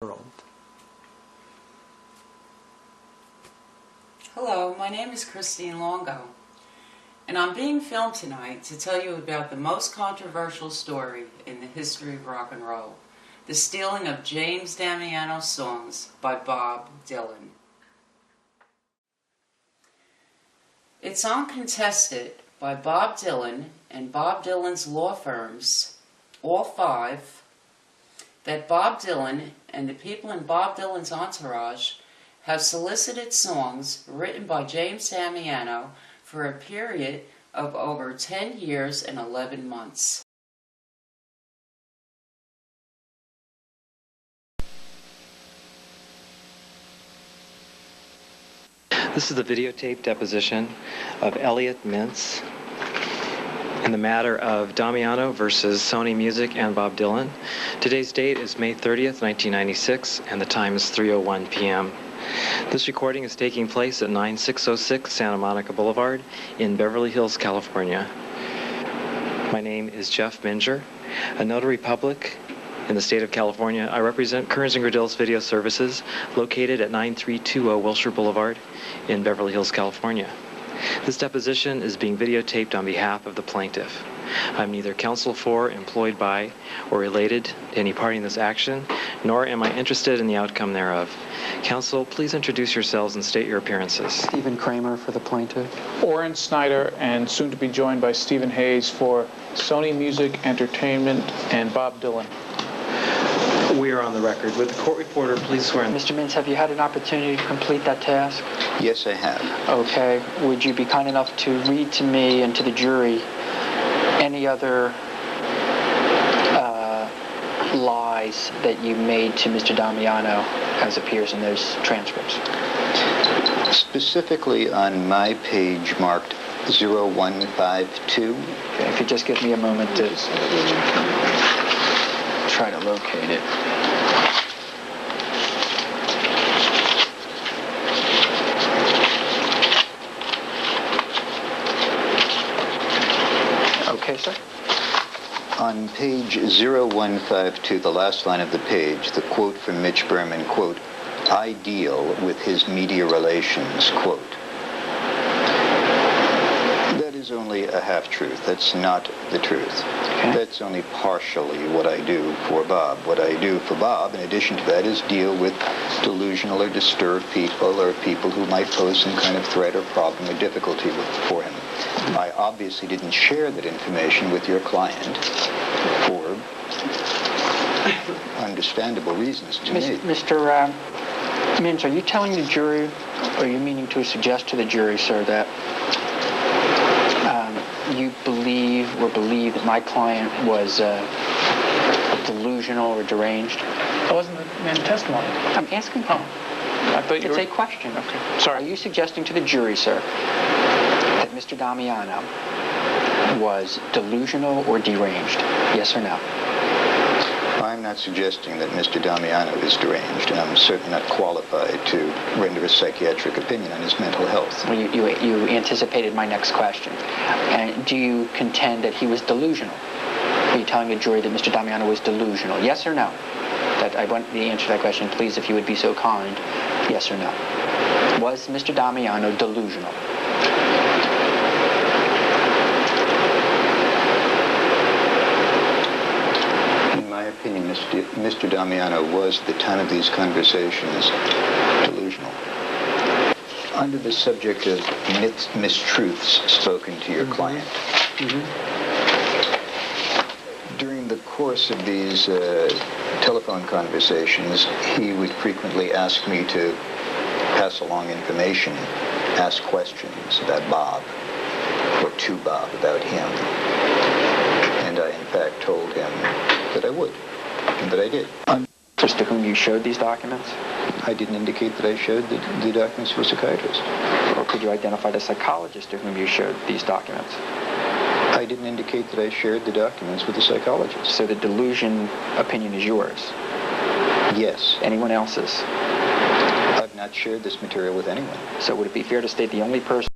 world. Hello, my name is Christine Longo, and I'm being filmed tonight to tell you about the most controversial story in the history of rock and roll, the stealing of James Damiano's songs by Bob Dylan. It's uncontested by Bob Dylan and Bob Dylan's law firms, all five, that Bob Dylan and the people in Bob Dylan's entourage have solicited songs written by James Damiano for a period of over 10 years and 11 months. This is the videotape deposition of Elliot Mintz in the matter of Damiano versus Sony Music and Bob Dylan. Today's date is May 30th, 1996, and the time is 3:01 p.m. This recording is taking place at 9606 Santa Monica Boulevard in Beverly Hills, California. My name is Jeff Minger, a notary public in the state of California. I represent Kearns & Gradill's Video Services, located at 9320 Wilshire Boulevard in Beverly Hills, California. This deposition is being videotaped on behalf of the plaintiff. I'm neither counsel for, employed by, or related to any party in this action, nor am I interested in the outcome thereof. Counsel, please introduce yourselves and state your appearances. Stephen Kramer for the plaintiff. Orrin Snyder, and soon to be joined by Stephen Hayes for Sony Music Entertainment and Bob Dylan. We are on the record. Would the court reporter please swear in? Mr. Mintz, have you had an opportunity to complete that task? Yes, I have. Okay. Would you be kind enough to read to me and to the jury any other lies that you made to Mr. Damiano as appears in those transcripts? Specifically on my page marked 0152. Okay, if you just give me a moment to try to locate it. Okay, sir. On page 0152, the last line of the page, the quote from Mitch Berman, quote, "I deal with his media relations," quote. That is only a half-truth. That's not the truth. Okay. That's only partially what I do for Bob. What I do for Bob, in addition to that, is deal with delusional or disturbed people or people who might pose some kind of threat or problem or difficulty for him. I obviously didn't share that information with your client for understandable reasons to me. Mr. Mintz, are you telling the jury, or are you meaning to suggest to the jury, sir, that you believe that my client was delusional or deranged? That wasn't in testimony. I'm asking him. I thought you It's were... a question. Okay, sorry. Are you suggesting to the jury, sir, that Mr. Damiano was delusional or deranged? Yes or no? I'm not suggesting that Mr. Damiano is deranged, and I'm certainly not qualified to render a psychiatric opinion on his mental health. Well, you anticipated my next question. And do you contend that he was delusional? Are you telling the jury that Mr. Damiano was delusional? Yes or no? I want the answer to that question, please, if you would be so kind. Yes or no? Was Mr. Damiano delusional? In my opinion, Mr. Damiano was, at the time of these conversations, delusional. Under the subject of mistruths spoken to your client, during the course of these telephone conversations, he would frequently ask me to pass along information, ask questions about Bob, or to Bob about him. And I, in fact, told him that I would, and that I did. Just to whom you showed these documents? I didn't indicate that I showed the documents to a psychiatrist. Or could you identify the psychologist to whom you showed these documents? I didn't indicate that I shared the documents with the psychologist. So the delusion opinion is yours? Yes. Anyone else's? I've not shared this material with anyone. So would it be fair to state the only person